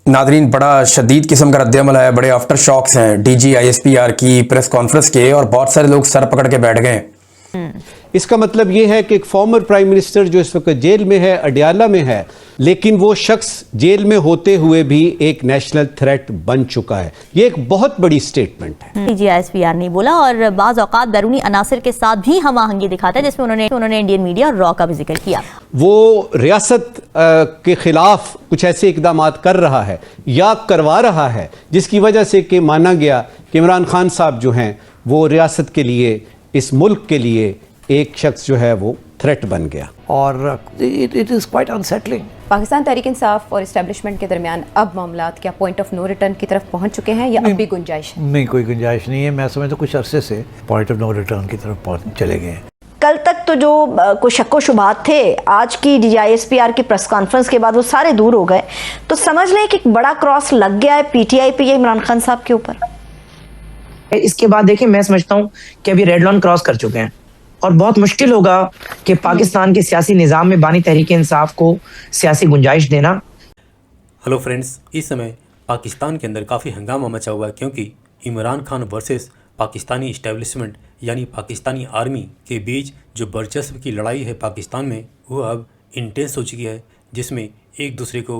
Nadreen, बड़ा शदीद किस्म का रद्द-ए-अमल है, बड़े आफ्टर शॉक्स हैं डीजी ISPR की प्रेस कॉन्फ्रेंस के, और बहुत सारे लोग सर पकड़ के बैठ गए। इसका मतलब ये है कि एक फॉर्मर प्राइम मिनिस्टर जो इस वक्त जेल में है, अडयाला में है, लेकिन वो शख्स जेल में होते हुए भी एक नेशनल थ्रेट बन चुका है। ये एक बहुत बड़ी स्टेटमेंट है। डीजी ISPR ने बोला, और बाज़ औक़ात बैरूनी अनासिर के साथ भी हम आहंगी दिखाता है, जिसमें उन्होंने इंडियन मीडिया और रॉ का भी जिक्र किया। वो रियासत के खिलाफ कुछ ऐसे इकदाम कर रहा है या करवा रहा है जिसकी वजह से कि माना गया कि इमरान खान साहब जो हैं वो रियासत के लिए, इस मुल्क के लिए एक शख्स जो है वो थ्रेट बन गया, और it is quite unsettling. Pakistan Tehreek Insaf और इस्टेब्लिशमेंट के दरमियान अब मामलात क्या पॉइंट ऑफ नो रिटर्न की तरफ पहुंच चुके हैं या अब भी गुंजाइश है? नहीं, कोई गुंजाइश नहीं है। मैं समझता हूं कुछ अरसे से पॉइंट ऑफ नो रिटर्न की तरफ चले गए हैं। कल तक तो जो कुछ शक्को शुबात थे, आज की डीजी ISPR की प्रेस कॉन्फ्रेंस के बाद वो सारे दूर हो गए। तो समझ लें कि एक बड़ा क्रॉस लग गया है PTI पे, इमरान खान साहब के ऊपर। इसके बाद देखिए, मैं समझता हूँ कि अभी रेड लाइन क्रॉस कर चुके हैं और बहुत मुश्किल होगा कि पाकिस्तान के सियासी निज़ाम में बानी तहरीक इंसाफ को सियासी गुंजाइश देना। हेलो फ्रेंड्स, इस समय पाकिस्तान के अंदर काफ़ी हंगामा मचा हुआ है, क्योंकि इमरान खान वर्सेस पाकिस्तानी इस्टेब्लिशमेंट यानी पाकिस्तानी आर्मी के बीच जो वर्चस्व की लड़ाई है पाकिस्तान में, वो अब इंटेंस हो चुकी है, जिसमें एक दूसरे को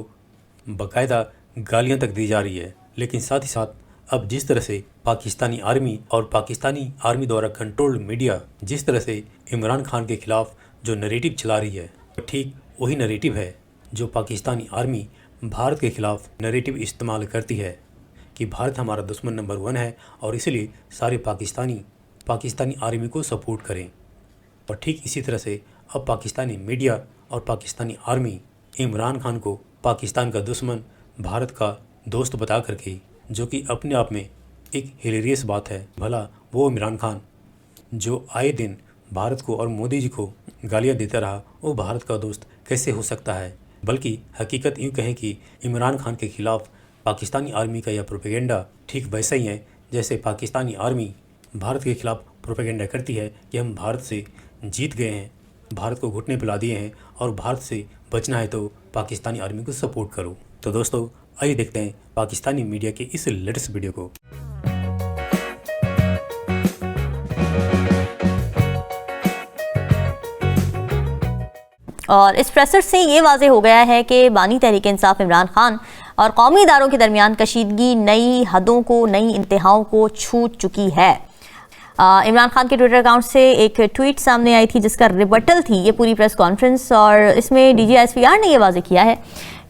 बाकायदा गालियाँ तक दी जा रही है। लेकिन साथ ही साथ अब जिस तरह से पाकिस्तानी आर्मी और पाकिस्तानी आर्मी द्वारा कंट्रोल्ड मीडिया जिस तरह से इमरान खान के ख़िलाफ़ जो नरेटिव चला रही है, ठीक वही नरेटिव है जो पाकिस्तानी आर्मी भारत के ख़िलाफ़ नरेटिव इस्तेमाल करती है कि भारत हमारा दुश्मन नंबर 1 है और इसलिए सारे पाकिस्तानी आर्मी को सपोर्ट करें। और ठीक इसी तरह से अब पाकिस्तानी मीडिया और पाकिस्तानी आर्मी इमरान खान को पाकिस्तान का दुश्मन, भारत का दोस्त बता करके, जो कि अपने आप में एक हिलेरियस बात है। भला वो इमरान खान जो आए दिन भारत को और मोदी जी को गालियां देता रहा, वो भारत का दोस्त कैसे हो सकता है? बल्कि हकीकत यूँ कहें कि इमरान खान के ख़िलाफ़ पाकिस्तानी आर्मी का यह प्रोपेगेंडा ठीक वैसा ही है जैसे पाकिस्तानी आर्मी भारत के ख़िलाफ़ प्रोपेगेंडा करती है कि हम भारत से जीत गए हैं, भारत को घुटने पिला दिए हैं और भारत से बचना है तो पाकिस्तानी आर्मी को सपोर्ट करो। तो दोस्तों, आइए देखते हैं पाकिस्तानी मीडिया के इस लेटेस्ट वीडियो को। और इस प्रेसर से ये वाज़ेह हो गया है कि बानी तहरीक इंसाफ इमरान खान और कौमी इदारों के दरमियान कशीदगी नई हदों को, नई इंतहाओं को छू चुकी है। इमरान खान के ट्विटर अकाउंट से एक ट्वीट सामने आई थी जिसका रिबटल थी ये पूरी प्रेस कॉन्फ्रेंस, और इसमें डीजी ISPR ने यह वाज़ेह किया है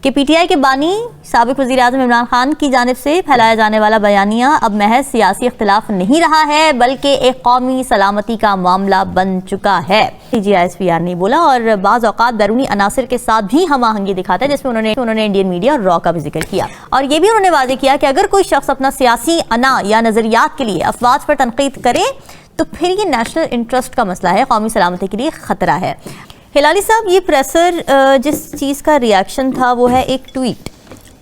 कि PTI के बानी साबिक वज़ीर आज़म इमरान खान की जानिब से फैलाया जाने वाला बयानिया अब महज सियासी इख्तिलाफ नहीं रहा है, बल्कि एक कौमी सलामती का मामला बन चुका है। डीजी ISPR ने बोला, और बाज़ औक़ात बैरूनी अनासिर के साथ भी हम आहंगी दिखाता है, जिसमें उन्होंने इंडियन मीडिया और रॉ का भी जिक्र किया। और ये भी उन्होंने वाज़ेह किया कि अगर कोई शख्स अपना सियासी अना या नज़रियात के लिए अफवाज पर तनकीद करे तो फिर ये नेशनल इंटरेस्ट का मसला है, कौमी सलामती के लिए ख़तरा है। हिलाली साहब, ये प्रेसर जिस चीज़ का रिएक्शन था वो है एक ट्वीट।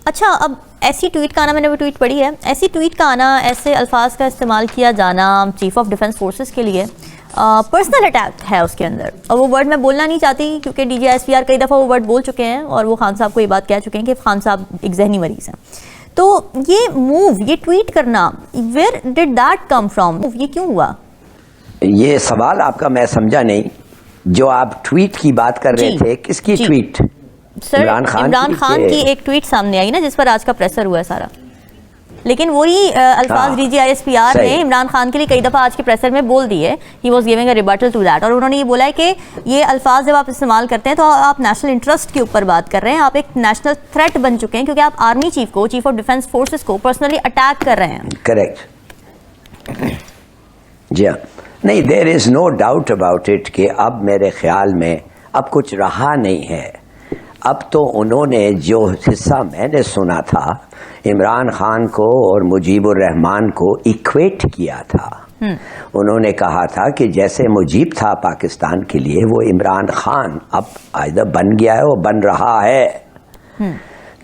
अच्छा, अब ऐसी ट्वीट का आना, मैंने वो ट्वीट पढ़ी है, ऐसी ट्वीट का आना, ऐसे अल्फाज का इस्तेमाल किया जाना चीफ ऑफ डिफेंस फोर्सेस के लिए पर्सनल अटैक है उसके अंदर। और वो वर्ड मैं बोलना नहीं चाहती क्योंकि डीजी ISPR कई दफ़ा वो वर्ड बोल चुके हैं और वो खान साहब को ये बात कह चुके हैं कि खान साहब एक जहनी मरीज़ हैं। तो ये मूव, ये ट्वीट करना, where did that come from? ये क्यों हुआ? ये सवाल आपका मैं समझा नहीं। जो आप ट्वीट की बात कर रहे थे, किसकी ट्वीट? सर, इमरान खान की एक ट्वीट सामने आई ना, जिस पर आज का प्रेसर हुआ है सारा। लेकिन वही अल्फाज डीजी ISPR ने इमरान खान के लिए कई दफ़ा आज के प्रेसर में बोल दिए। He was giving a rebuttal to that, और उन्होंने ये बोला है कि ये अल्फाज जब आप इस्तेमाल करते हैं तो आप नेशनल इंटरेस्ट के ऊपर बात कर रहे हैं, आप एक नेशनल थ्रेट बन चुके हैं क्योंकि आप आर्मी चीफ को, चीफ ऑफ डिफेंस फोर्सेस को पर्सनली अटैक कर रहे हैं। करेक्ट जी हाँ। नहीं, there is no doubt about it कि अब मेरे ख्याल में अब कुछ रहा नहीं है। अब तो उन्होंने जो हिस्सा मैंने सुना था, इमरान खान को और मुजीबुर रहमान को इक्वेट किया था। उन्होंने कहा था कि जैसे मुजीब था पाकिस्तान के लिए, वो इमरान खान अब आइदर बन गया है और बन रहा है।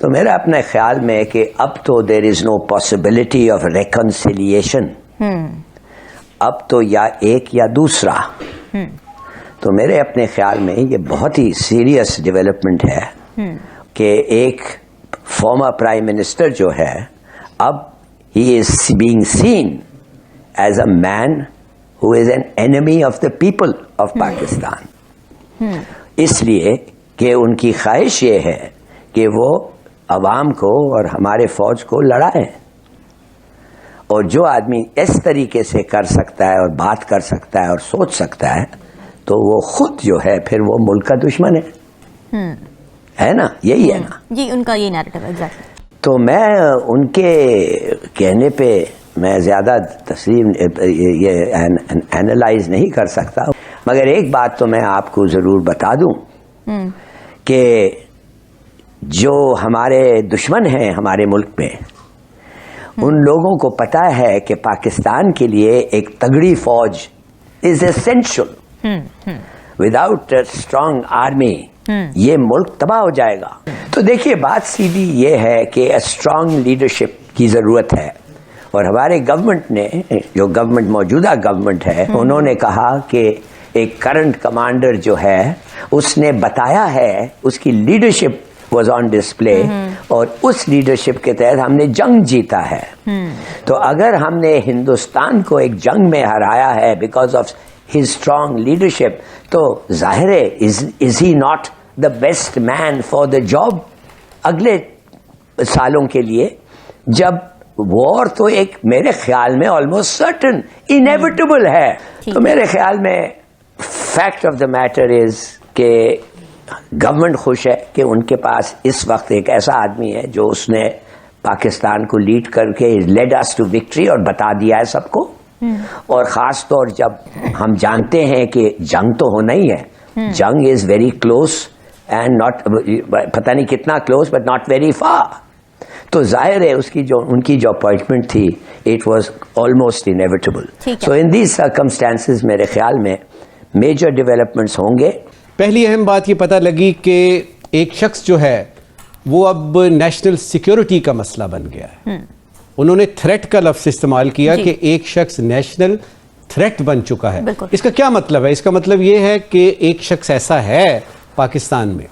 तो मेरा अपने ख्याल में कि अब तो there is no possibility of reconciliation. अब तो या एक या दूसरा। तो मेरे अपने ख्याल में ये बहुत ही सीरियस डेवलपमेंट है कि एक फॉर्मर प्राइम मिनिस्टर जो है, अब he is being seen as a man who is an enemy of the people of Pakistan. इसलिए कि उनकी ख्वाहिश ये है कि वो अवाम को और हमारे फौज को लड़ाए, और जो आदमी इस तरीके से कर सकता है और बात कर सकता है और सोच सकता है, तो वो खुद जो है फिर वो मुल्क का दुश्मन है ना, यही है ना जी, उनका ये नैरेटिव है एग्जैक्टली। तो मैं उनके कहने पे मैं ज्यादा तस्लीम ये एनालाइज नहीं कर सकता, मगर एक बात तो मैं आपको जरूर बता दूं कि जो हमारे दुश्मन हैं हमारे मुल्क में, उन लोगों को पता है कि पाकिस्तान के लिए एक तगड़ी फौज is essential. Without strong army ये मुल्क तबाह हो जाएगा। तो देखिए, बात सीधी ये है कि स्ट्रांग लीडरशिप की जरूरत है, और हमारे गवर्नमेंट ने, जो गवर्नमेंट मौजूदा गवर्नमेंट है, उन्होंने कहा कि एक करंट कमांडर जो है उसने बताया है, उसकी लीडरशिप वाज ऑन डिस्प्ले, और उस लीडरशिप के तहत हमने जंग जीता है। तो अगर हमने हिंदुस्तान को एक जंग में हराया है because of his strong leadership, तो जाहिर है is he not the best man for the job अगले सालों के लिए, जब वॉर तो एक मेरे ख्याल में ऑलमोस्ट सर्टन इनेविटेबल है। तो मेरे ख्याल में fact of the matter is कि गवर्नमेंट खुश है कि उनके पास इस वक्त एक ऐसा आदमी है जो उसने पाकिस्तान को लीड करके लेड अस टू विक्ट्री और बता दिया है सबको। और ख़ास तौर जब हम जानते हैं कि जंग तो होना ही है, जंग is very close and not, पता नहीं कितना close but not very far. तो जाहिर है उसकी जो उनकी जो अपॉइंटमेंट थी, it was almost inevitable. So in these circumstances मेरे ख्याल में मेजर डेवलपमेंट्स होंगे। पहली अहम बात ये पता लगी कि एक शख्स जो है वो अब नेशनल सिक्योरिटी का मसला बन गया है। उन्होंने थ्रेट का लफ्ज़ इस्तेमाल किया कि एक शख्स नेशनल थ्रेट बन चुका है। इसका क्या मतलब है? इसका मतलब ये है कि एक शख्स ऐसा है पाकिस्तान में,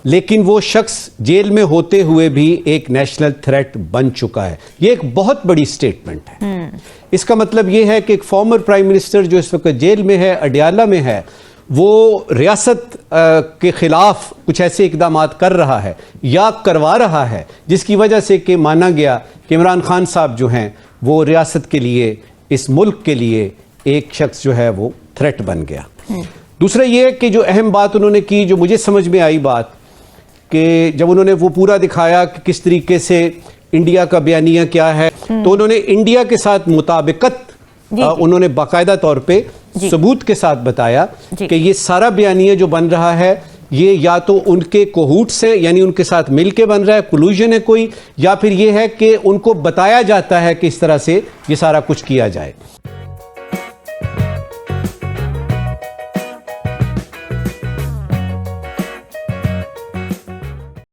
लेकिन वो शख्स जेल में होते हुए भी एक नेशनल थ्रेट बन चुका है। ये एक बहुत बड़ी स्टेटमेंट है। इसका मतलब ये है कि एक फॉर्मर प्राइम मिनिस्टर जो इस वक्त जेल में है, अडियाला में है, वो रियासत के खिलाफ कुछ ऐसे इकदाम कर रहा है या करवा रहा है जिसकी वजह से कि माना गया कि इमरान खान साहब जो हैं वो रियासत के लिए, इस मुल्क के लिए एक शख्स जो है वो थ्रेट बन गया। दूसरा ये कि जो अहम बात उन्होंने की, जो मुझे समझ में आई बात, कि जब उन्होंने वो पूरा दिखाया कि किस तरीके से इंडिया का बयानिया क्या है, तो उन्होंने इंडिया के साथ मुताबिकत उन्होंने बाकायदा तौर पे सबूत के साथ बताया कि ये सारा बयानिया जो बन रहा है ये या तो उनके कोहूट्स हैं, यानी उनके साथ मिलके बन रहा है, कोलूजन है कोई, या फिर ये है कि उनको बताया जाता है कि इस तरह से ये सारा कुछ किया जाए।